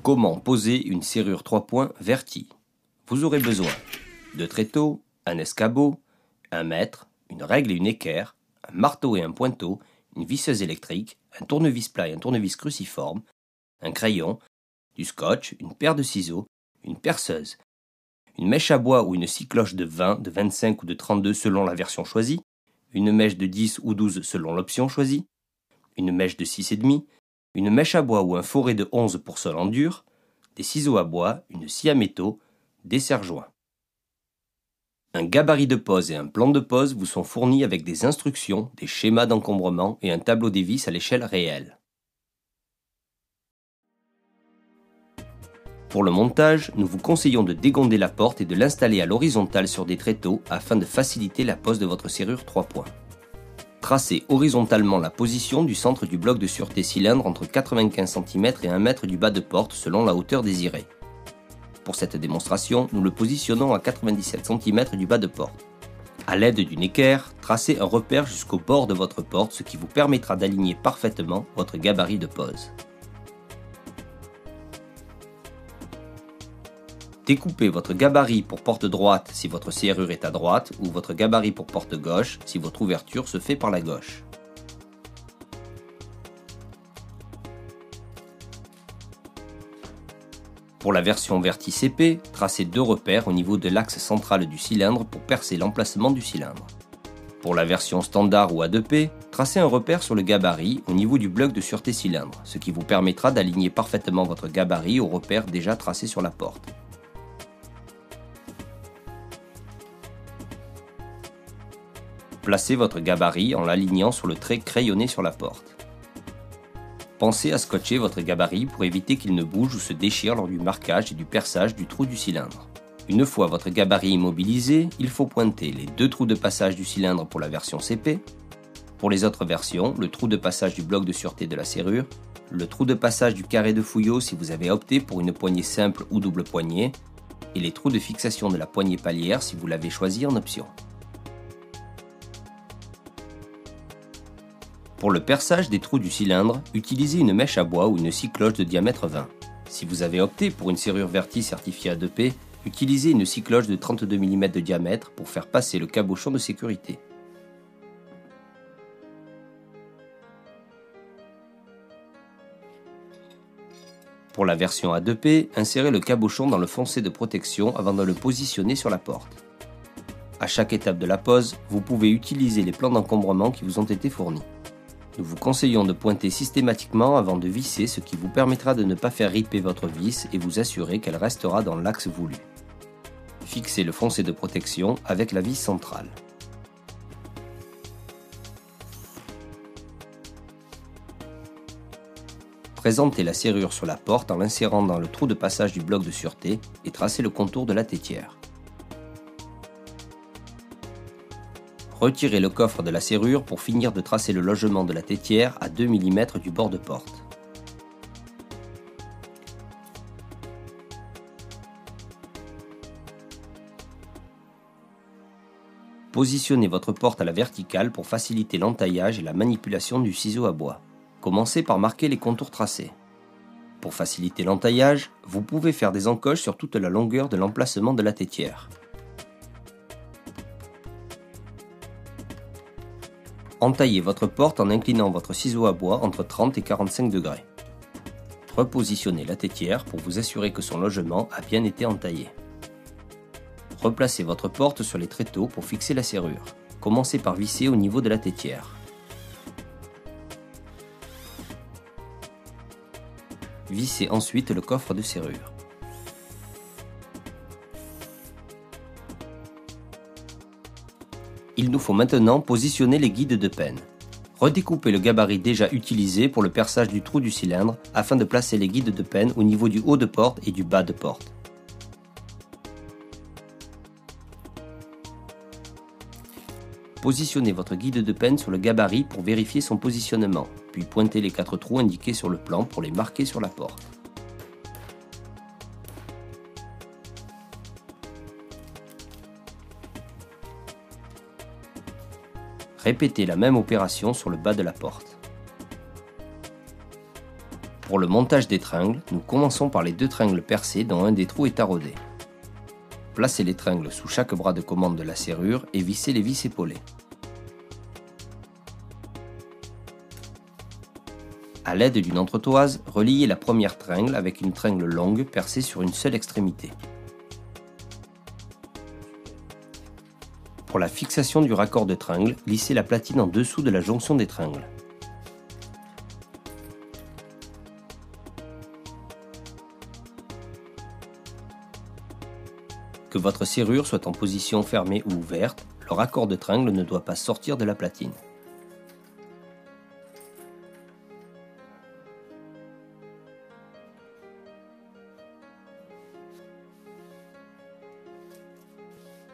Comment poser une serrure 3 points Verti? Vous aurez besoin de tréteaux, un escabeau, un mètre, une règle et une équerre, un marteau et un pointeau, une visseuse électrique, un tournevis plat et un tournevis cruciforme, un crayon, du scotch, une paire de ciseaux, une perceuse, une mèche à bois ou une scie cloche de 20, de 25 ou de 32 selon la version choisie, une mèche de 10 ou 12 selon l'option choisie, une mèche de 6,5, une mèche à bois ou un fourré de 11 pour sol en dur, des ciseaux à bois, une scie à métaux, des serre-joints. Un gabarit de pose et un plan de pose vous sont fournis avec des instructions, des schémas d'encombrement et un tableau des vis à l'échelle réelle. Pour le montage, nous vous conseillons de dégonder la porte et de l'installer à l'horizontale sur des tréteaux afin de faciliter la pose de votre serrure 3 points. Tracez horizontalement la position du centre du bloc de sûreté cylindre entre 95 cm et 1 mètre du bas de porte selon la hauteur désirée. Pour cette démonstration, nous le positionnons à 97 cm du bas de porte. À l'aide d'une équerre, tracez un repère jusqu'au bord de votre porte, ce qui vous permettra d'aligner parfaitement votre gabarit de pose. Découpez votre gabarit pour porte droite si votre serrure est à droite ou votre gabarit pour porte gauche si votre ouverture se fait par la gauche. Pour la version Verti CP, tracez 2 repères au niveau de l'axe central du cylindre pour percer l'emplacement du cylindre. Pour la version standard ou A2P, tracez un repère sur le gabarit au niveau du bloc de sûreté cylindre, ce qui vous permettra d'aligner parfaitement votre gabarit au repère déjà tracé sur la porte. Placez votre gabarit en l'alignant sur le trait crayonné sur la porte. Pensez à scotcher votre gabarit pour éviter qu'il ne bouge ou se déchire lors du marquage et du perçage du trou du cylindre. Une fois votre gabarit immobilisé, il faut pointer les 2 trous de passage du cylindre pour la version CP. Pour les autres versions, le trou de passage du bloc de sûreté de la serrure, le trou de passage du carré de Fouillot si vous avez opté pour une poignée simple ou double poignée, et les trous de fixation de la poignée palière si vous l'avez choisi en option. Pour le perçage des trous du cylindre, utilisez une mèche à bois ou une scie cloche de diamètre 20. Si vous avez opté pour une serrure Verti certifiée A2P, utilisez une scie cloche de 32 mm de diamètre pour faire passer le cabochon de sécurité. Pour la version A2P, insérez le cabochon dans le foncé de protection avant de le positionner sur la porte. À chaque étape de la pose, vous pouvez utiliser les plans d'encombrement qui vous ont été fournis. Nous vous conseillons de pointer systématiquement avant de visser, ce qui vous permettra de ne pas faire riper votre vis et vous assurer qu'elle restera dans l'axe voulu. Fixez le foncé de protection avec la vis centrale. Présentez la serrure sur la porte en l'insérant dans le trou de passage du bloc de sûreté et tracez le contour de la tétière. Retirez le coffre de la serrure pour finir de tracer le logement de la tétière à 2 mm du bord de porte. Positionnez votre porte à la verticale pour faciliter l'entaillage et la manipulation du ciseau à bois. Commencez par marquer les contours tracés. Pour faciliter l'entaillage, vous pouvez faire des encoches sur toute la longueur de l'emplacement de la tétière. Entaillez votre porte en inclinant votre ciseau à bois entre 30 et 45 degrés. Repositionnez la tétière pour vous assurer que son logement a bien été entaillé. Replacez votre porte sur les tréteaux pour fixer la serrure. Commencez par visser au niveau de la tétière. Vissez ensuite le coffre de serrure. Il nous faut maintenant positionner les guides de penne. Redécoupez le gabarit déjà utilisé pour le perçage du trou du cylindre afin de placer les guides de penne au niveau du haut de porte et du bas de porte. Positionnez votre guide de penne sur le gabarit pour vérifier son positionnement, puis pointez les 4 trous indiqués sur le plan pour les marquer sur la porte. Répétez la même opération sur le bas de la porte. Pour le montage des tringles, nous commençons par les 2 tringles percés dont un des trous est taraudé. Placez les tringles sous chaque bras de commande de la serrure et vissez les vis épaulées. A l'aide d'une entretoise, reliez la première tringle avec une tringle longue percée sur une seule extrémité. Pour la fixation du raccord de tringle, glissez la platine en dessous de la jonction des tringles. Que votre serrure soit en position fermée ou ouverte, le raccord de tringle ne doit pas sortir de la platine.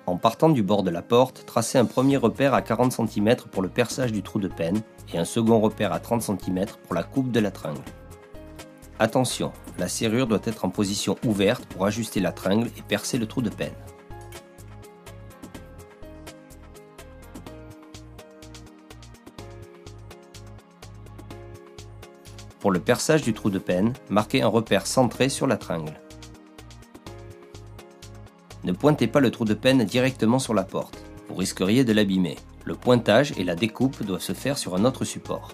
En partant du bord de la porte, tracez un premier repère à 40 cm pour le perçage du trou de penne et un second repère à 30 cm pour la coupe de la tringle. Attention, la serrure doit être en position ouverte pour ajuster la tringle et percer le trou de penne. Pour le perçage du trou de penne, marquez un repère centré sur la tringle. Ne pointez pas le trou de penne directement sur la porte, vous risqueriez de l'abîmer. Le pointage et la découpe doivent se faire sur un autre support.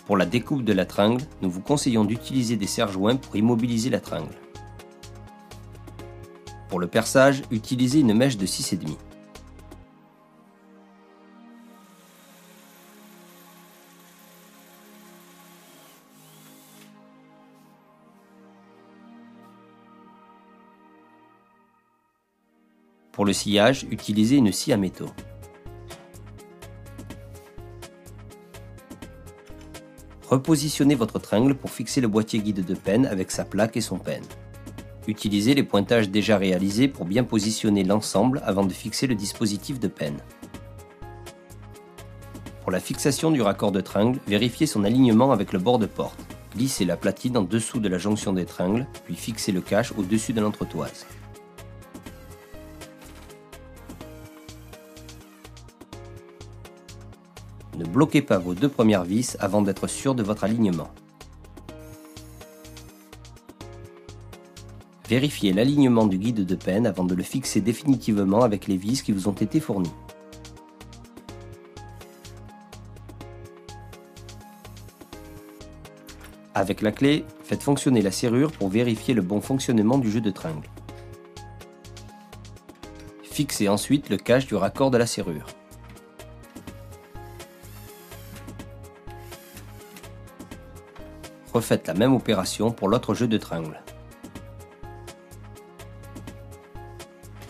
Pour la découpe de la tringle, nous vous conseillons d'utiliser des serre-joints pour immobiliser la tringle. Pour le perçage, utilisez une mèche de 6,5. Pour le sciage, utilisez une scie à métaux. Repositionnez votre tringle pour fixer le boîtier guide de penne avec sa plaque et son penne. Utilisez les pointages déjà réalisés pour bien positionner l'ensemble avant de fixer le dispositif de penne. Pour la fixation du raccord de tringle, vérifiez son alignement avec le bord de porte. Glissez la platine en dessous de la jonction des tringles, puis fixez le cache au-dessus de l'entretoise. Ne bloquez pas vos 2 premières vis avant d'être sûr de votre alignement. Vérifiez l'alignement du guide de penne avant de le fixer définitivement avec les vis qui vous ont été fournies. Avec la clé, faites fonctionner la serrure pour vérifier le bon fonctionnement du jeu de tringle. Fixez ensuite le cache du raccord de la serrure. Refaites la même opération pour l'autre jeu de tringle.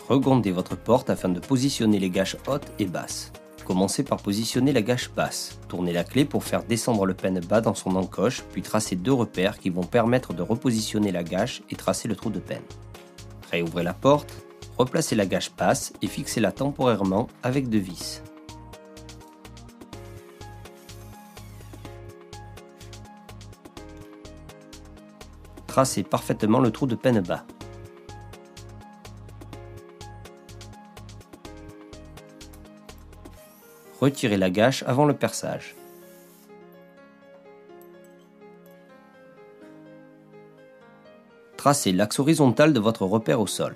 Regondez votre porte afin de positionner les gâches hautes et basses. Commencez par positionner la gâche basse. Tournez la clé pour faire descendre le penne bas dans son encoche, puis tracez 2 repères qui vont permettre de repositionner la gâche et tracer le trou de penne. Réouvrez la porte, replacez la gâche basse et fixez-la temporairement avec 2 vis. Tracez parfaitement le trou de penne bas. Retirez la gâche avant le perçage. Tracez l'axe horizontal de votre repère au sol.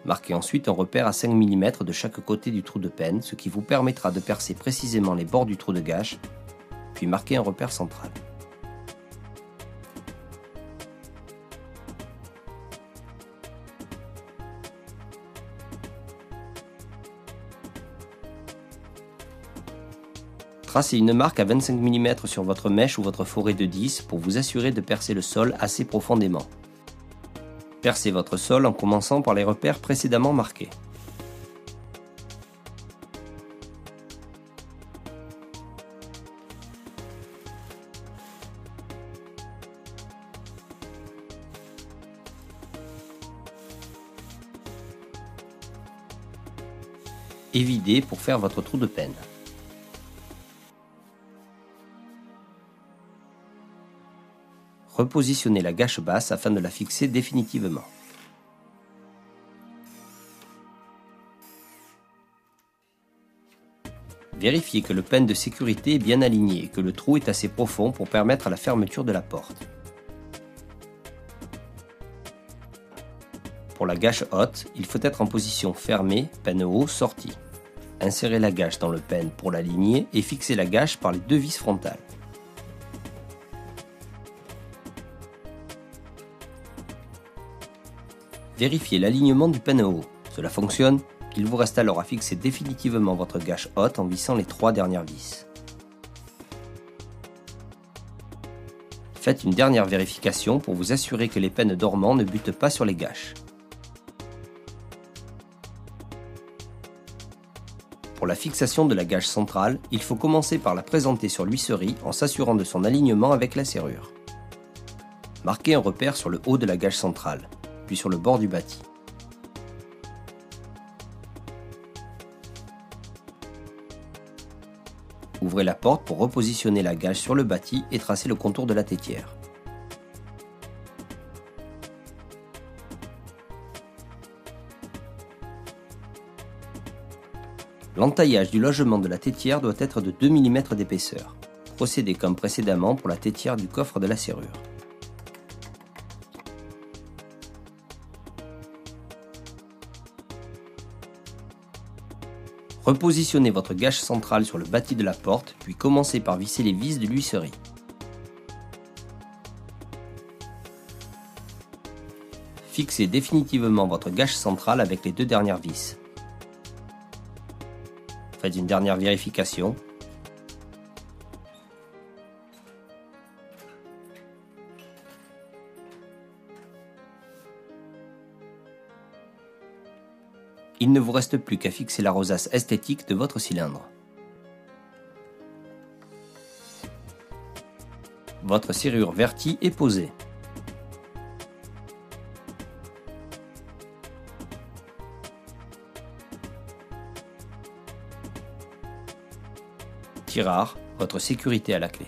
Marquez ensuite un repère à 5 mm de chaque côté du trou de penne, ce qui vous permettra de percer précisément les bords du trou de gâche, puis marquez un repère central. Tracez une marque à 25 mm sur votre mèche ou votre forêt de 10 pour vous assurer de percer le sol assez profondément. Percez votre sol en commençant par les repères précédemment marqués. Et videz pour faire votre trou de penne. Repositionnez la gâche basse afin de la fixer définitivement. Vérifiez que le pin de sécurité est bien aligné et que le trou est assez profond pour permettre la fermeture de la porte. Pour la gâche haute, il faut être en position fermée, pin haut sorti. Insérez la gâche dans le pin pour l'aligner et fixez la gâche par les deux vis frontales. Vérifiez l'alignement du pin haut. Cela fonctionne, il vous reste alors à fixer définitivement votre gâche haute en vissant les 3 dernières vis. Faites une dernière vérification pour vous assurer que les pins dormants ne butent pas sur les gâches. Pour la fixation de la gâche centrale, il faut commencer par la présenter sur l'huisserie en s'assurant de son alignement avec la serrure. Marquez un repère sur le haut de la gâche centrale, puis sur le bord du bâti. Ouvrez la porte pour repositionner la gâche sur le bâti et tracer le contour de la tétière. L'entaillage du logement de la tétière doit être de 2 mm d'épaisseur. Procédez comme précédemment pour la tétière du coffre de la serrure. Repositionnez votre gâche centrale sur le bâti de la porte, puis commencez par visser les vis de l'huisserie. Fixez définitivement votre gâche centrale avec les 2 dernières vis. Faites une dernière vérification. Il ne vous reste plus qu'à fixer la rosace esthétique de votre cylindre. Votre serrure vertie est posée. Tirard, votre sécurité à la clé.